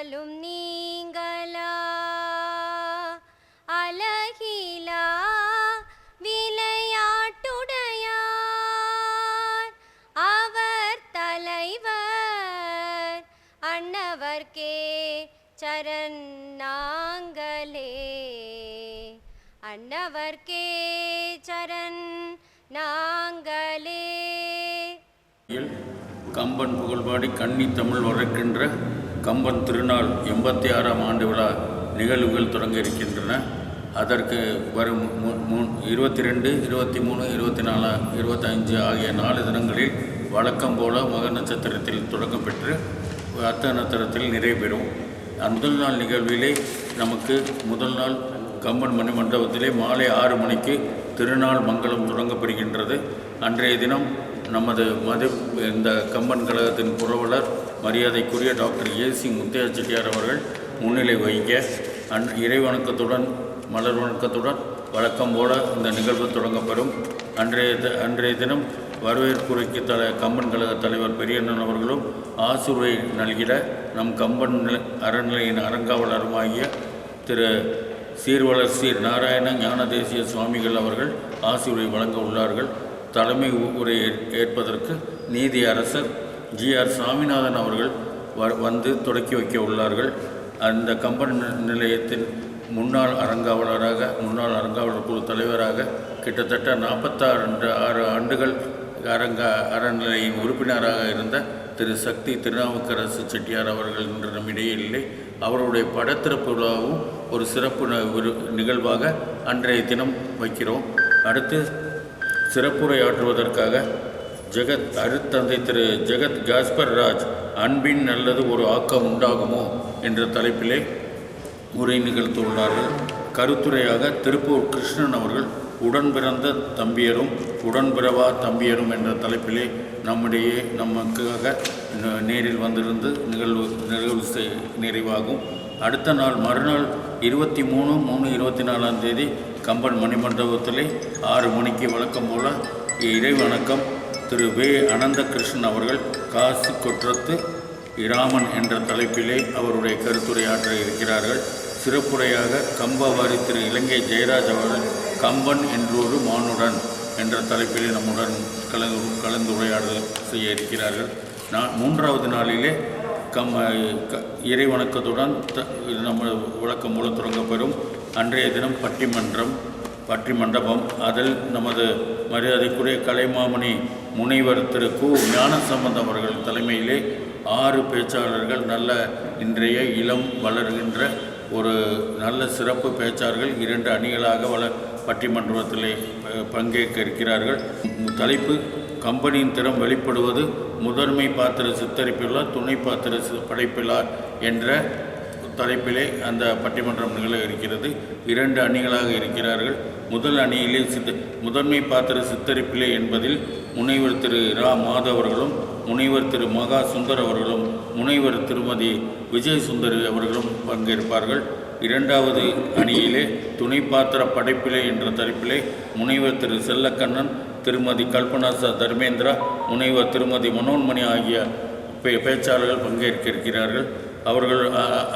அருளாலும் நீங்களா அழகிலா விளையாட்டுடையார் அவர் தலைவர் அன்னவர்க்கே சரண் நாங்களே அன்னவர்க்கே சரண் நாங்களே. கம்பன் புகழ்பாடி கன்னி தமிழ் வளர்க்கின்ற கம்பன் திருநாள் 86ஆம் ஆண்டு விழா நிகழ்வுகள் தொடங்க இருக்கின்றன. அதற்கு வரும் 22, 23, 24, 25 ஆகிய 4 தினங்களில் வழக்கம் போல மக நட்சத்திரத்தில் தொடக்கம் பெற்று அர்த்த நட்சத்திரத்தில் நிறைவேறும். முதல் நாள் நிகழ்விலே நமக்கு முதல் நாள் கம்பன் மணி மண்டபத்திலே மாலை 6 மணிக்கு திருநாள் மங்களம் தொடங்கப்படுகின்றது. அன்றைய தினம் நமது இந்த கம்பன் கழகத்தின் புரவலர் மரியாதைக்குரிய டாக்டர் ஏசி முத்தையா செட்டியார் அவர்கள் முன்னிலை வகிக்க இறை வணக்கத்துடன் மலர் வணக்கத்துடன் வழக்கம் போல இந்த நிகழ்வு தொடங்கப்படும். அன்றைய தினம் வரவேற்புரைக்கு கம்பன் கழக தலைவர் பெரியண்ணன் அவர்களும் ஆசிர்வை நல்கிட நம் கம்பன் அறநிலையின் அறங்காவலருமாகிய திரு சீர்வளர் சீர் நாராயண ஞான தேசிய சுவாமிகள் அவர்கள் ஆசிர்வை வழங்க உள்ளார்கள். தலைமை உரை ஏற்பதற்கு நீதி அரசர் GR சாமிநாதன் அவர்கள் வந்து தொடக்கி வைக்க உள்ளார்கள். அந்த கம்பன் நிலையத்தின் முன்னாள் அறங்காவலர் குழு தலைவராக கிட்டத்தட்ட 46 ஆண்டுகள் அறநிலையின் உறுப்பினராக இருந்த திரு சக்தி திருநாவுக்கரசு செட்டியார் அவர்கள் இன்று நம்மிடையே இல்லை. அவருடைய படத்திறப்பு விழாவும் ஒரு சிறப்பு நிகழ்வாக அன்றைய தினம் வைக்கிறோம். அடுத்து சிறப்புரையாற்றுவதற்காக அருத்தந்தை திரு ஜெகத் காஸ்பர் ராஜ் அன்பின் நல்லது ஒரு ஆக்கம் உண்டாகுமோ என்ற தலைப்பிலே உரை நிகழ்த்துள்ளார்கள். கருத்துரையாக திருப்பூர் கிருஷ்ணன் அவர்கள் உடன் பிறந்த தம்பியரும் உடன்பிறவா தம்பியரும் என்ற தலைப்பிலே நமக்காக நேரில் வந்திருந்து நிகழ்வு நிறைவாகும். அடுத்த நாள் மறுநாள் 23/3/24ஆம் தேதி கம்பன் மணிமண்டபத்திலே 6 மணிக்கு வழக்கம் போல இறை வணக்கம் திரு அனந்த கிருஷ்ணன் அவர்கள் காசு கொற்றத்து இராமன் என்ற தலைப்பிலே அவருடைய கருத்துரையாற்ற இருக்கிறார்கள். சிறப்புரையாக கம்பவாரி திரு இலங்கை ஜெயராஜ் அவர்கள் கம்பன் என்றொரு மானுடன் என்ற தலைப்பிலே நம்முடன் கலந்துரையாடல் செய்ய இருக்கிறார்கள். 3வது நாளிலே இறை வணக்கத்துடன் நம்ம வழக்கம் மூலம் தொடங்கப்பெறும். அன்றைய தினம் பட்டி மண்டபம் அதில் நமது மரியாதைக்குரிய கலைமாமணி முனைவர் திரு ஞானசம்பந்தம் அவர்கள் தலைமையிலே 6 பேச்சாளர்கள் நல்ல இன்றைய இளம் வளர்கின்ற ஒரு நல்ல சிறப்பு பேச்சாளர்கள் 2 அணிகளாக பட்டிமன்றத்திலே பங்கேற்க இருக்கிறார்கள். தலைப்பு கம்பனியின் திறம் வெளிப்படுவது முதன்மை பாத்திர சித்தரிப்பிலார் துணை பாத்திர படைப்பிலார் என்ற தலைப்பிலே அந்த பட்டிமன்றம் நிகழ இருக்கிறது. 2 அணிகளாக இருக்கிறார்கள். முதல் அணியிலே முதன்மை பாத்திர சித்தரிப்பிலே என்பதில் முனைவர் திரு மாதவ் அவர்களும் முனைவர் திரு மகா சுந்தர் அவர்களும் முனைவர் திருமதி விஜய் சுந்தரி அவர்களும் பங்கேற்பார்கள். 2வது அணியிலே துணை பாத்திர படைப்பிலே என்ற தலைப்பிலே முனைவர் திரு செல்லக்கண்ணன் திருமதி கல்பனா தர்மேந்திரா முனைவர் திருமதி மனோன்மணி ஆகிய பேச்சாளர்கள் பங்கேற்க இருக்கிறார்கள். அவர்கள்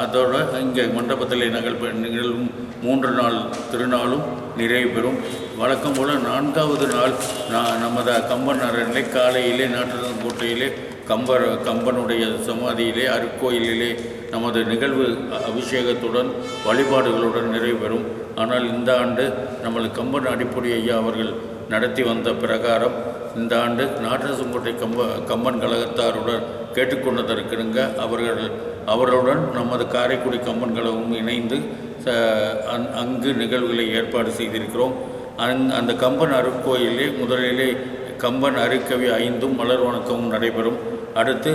அதோடு இங்கே மண்டபத்தில் நிகழ்வும் 3 நாள் திருநாளும் நிறைவு பெறும். வழக்கம் போல் 4வது நாள் நமது கம்பன் அறநிலை காலையிலே நாட்டுக்கோட்டையிலே கம்பனுடைய சமாதியிலே அருக்கோயிலிலே நமது நிகழ்வு அபிஷேகத்துடன் வழிபாடுகளுடன் நிறைவேறும். ஆனால் இந்த ஆண்டு நமது கம்பன் அடிப்பொடி ஐயா அவர்கள் நடத்தி வந்த பிரகாரம் இந்த ஆண்டு நாட்டரசங்கோட்டை கம்பன் கழகத்தாருடன் கேட்டுக்கொண்டதற்கிருங்க அவர்களுடன் நமது காரைக்குடி கம்பன் கழகமும் இணைந்து அங்கு நிகழ்வுகளை ஏற்பாடு செய்திருக்கிறோம். அந்த கம்பன் அருக்கோயிலே முதலிலே கம்பன் அருக்கவி 5 மலர் வணக்கமும் நடைபெறும். அடுத்து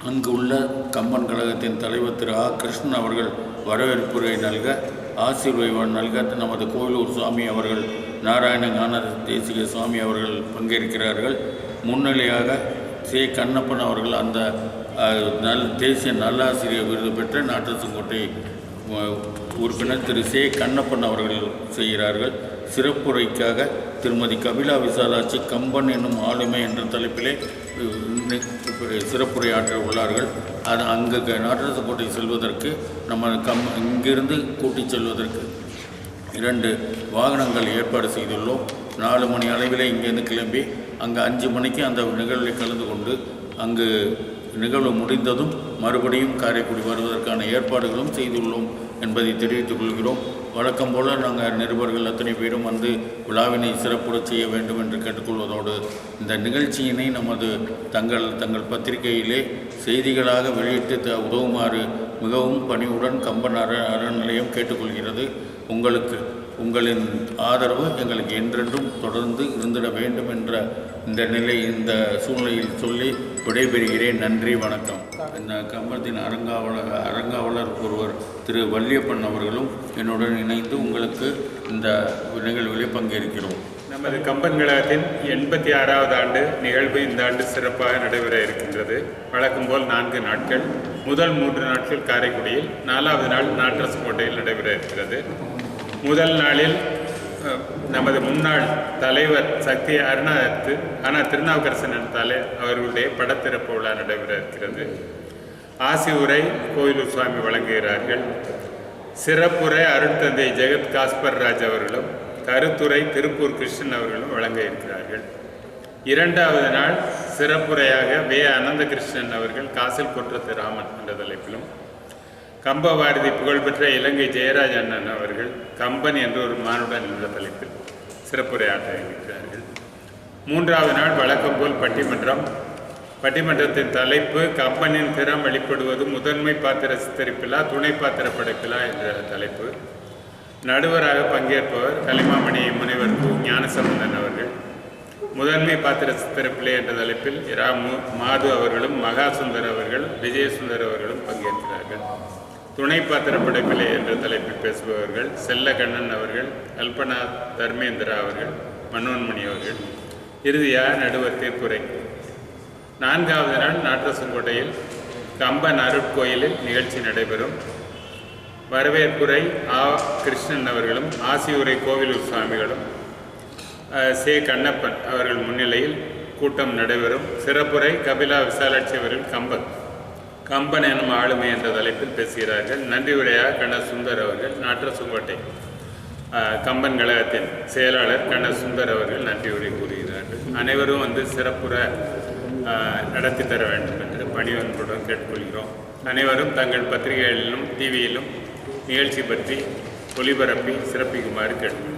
அங்கு உள்ள கம்பன் கழகத்தின் தலைவர் திரு கிருஷ்ணன் அவர்கள் வரவேற்புரை நல்க ஆசீர்வை நல்க நமது கோயிலூர் சுவாமி அவர்கள் நாராயண ஞான தேசிக சுவாமி அவர்கள் பங்கேற்கிறார்கள். முன்னிலையாக கண்ணப்பன் அவர்கள் அந்த தேசிய நல்லாசிரியர் விருது பெற்ற நாட்டரசங்கோட்டை உறுப்பினர் திரு கண்ணப்பன் அவர்கள் செய்கிறார்கள். சிறப்புரைக்காக திருமதி கபிலா விசாலாட்சி கம்பன் என்னும் ஆளுமை என்ற தலைப்பிலே சிறப்புரையாற்ற உள்ளார்கள். அது அங்கு நாட்டரசு செல்வதற்கு நம்ம இங்கிருந்து கூட்டிச் செல்வதற்கு 2 வாகனங்கள் ஏற்பாடு செய்துள்ளோம். 4 மணி அளவில் இங்கேருந்து கிளம்பி அங்கே 5 மணிக்கு அந்த நிகழ்வில் கலந்து கொண்டு அங்கு நிகழ்வு முடிந்ததும் மறுபடியும் காரைக்குடி வருவதற்கான ஏற்பாடுகளும் செய்துள்ளோம் என்பதை தெரிவித்துக் கொள்கிறோம். வழக்கம் போல் நாங்கள் நிருபர்கள் அத்தனை பேரும் வந்து விழாவினை சிறப்புற செய்ய வேண்டும் என்று கேட்டுக்கொள்வதோடு இந்த நிகழ்ச்சியினை நமது தங்கள் பத்திரிகையிலே செய்திகளாக வெளியிட்டு உதவுமாறு மிகவும் பணிவுடன் கம்பன் அறநிலையம் கேட்டுக்கொள்கிறது. உங்களின் ஆதரவு எங்களுக்கு என்றென்றும் தொடர்ந்து இருந்திட வேண்டும் என்ற இந்த சூழ்நிலையில் சொல்லி விடைபெறுகிறேன். நன்றி, வணக்கம். இந்த கம்பத்தின் அரங்காவலர் ஒருவர் திரு வள்ளியப்பன் அவர்களும் என்னுடன் இணைந்து உங்களுக்கு இந்த நிகழ்வுகளை பங்கேற்கிறோம். நமது கம்பன் கழகத்தின் 86வது ஆண்டு நிகழ்வு இந்த ஆண்டு சிறப்பாக நடைபெற இருக்கின்றது. வழக்கம் போல் 4 நாட்கள். முதல் 3 நாட்கள் காரைக்குடியில், 4வது நாள் நாட்டரசு கோட்டையில் நடைபெற இருக்கிறது. முதல் நாளில் நமது முன்னாள் தலைவர் சக்தி அண்ணா திருநாவுக்கரசன் அவர்களுடைய படத்திறப்பு விழா நடைபெற இருக்கிறது. ஆசி உரை கோயிலூர் சுவாமி வழங்குகிறார்கள். சிறப்புரை அருட்தந்தை ஜெகத் காஸ்பர் ராஜ் அவர்களும் கருத்துரை திருப்பூர் கிருஷ்ணன் அவர்களும் வழங்க இருக்கிறார்கள். 2வது நாள் சிறப்புரையாக வே. அனந்த கிருஷ்ணன் அவர்கள் காசில் குற்றத்து ராமன் என்ற தலைப்பிலும், கம்பபாரதி புகழ்பெற்ற இலங்கை ஜெயராஜ் அண்ணன் அவர்கள் கம்பன் என்ற ஒரு மானுடன் என்ற தலைப்பில் சிறப்புரையாற்ற இருக்கிறார்கள். 3வது நாள் வழக்கம் போல் பட்டிமன்றத்தின் தலைப்பு கம்பனின் திறம் வெளிப்படுவது முதன்மை பாத்திர சித்தரிப்பிலா துணை பாத்திர படைப்பிலா என்ற தலைப்பு. நடுவராக பங்கேற்பவர் கலிமாமணி முனைவர் கு. ஞானசம்பந்தன் அவர்கள். முதன்மை பாத்திர சித்தரிப்பிலே என்ற தலைப்பில் மாது அவர்களும் மகாசுந்தர் அவர்கள் விஜயசுந்தர் அவர்களும் பங்கேற்கிறார்கள். துணை பாத்திர படைப்பிலே என்ற தலைப்பில் பேசுபவர்கள் செல்லகண்ணன் அவர்கள், கல்பனா தர்மேந்திரா அவர்கள், மனோன்மணி அவர்கள். இறுதியாக நடுவர் தீர்ப்புரை. 4வது நாள் நாட்டரசங்கோட்டையில் கம்பன் அருட்கோயிலில் நிகழ்ச்சி நடைபெறும். வரவேற்புரை கிருஷ்ணன் அவர்களும் ஆசியுரை கோவிலூர் சுவாமிகளும் சே. கண்ணப்பன் அவர்கள் முன்னிலையில் கூட்டம் நடைபெறும். சிறப்புரை கபிலா விசாலாட்சி அவர்கள் கம்பன் எனும் ஆளுமை என்ற தலைப்பில் பேசுகிறார்கள். நன்றி உரையாக கண்ண சுந்தர் அவர்கள், நாட்டரசுங்கோட்டை கம்பன் கழகத்தின் செயலாளர் கண்ண சுந்தர் அவர்கள் நன்றி உரை கூறுகிறார்கள். அனைவரும் வந்து சிறப்புற நடத்தி தர வேண்டும் என்று பணிவன்புடன் கேட்டுக்கொள்கிறோம். அனைவரும் தங்கள் பத்திரிகைகளிலும் டிவியிலும் நிகழ்ச்சி பற்றி ஒளிபரப்பி சிறப்பிக்குமாறு கேட்டுக்கொள்கிறோம்.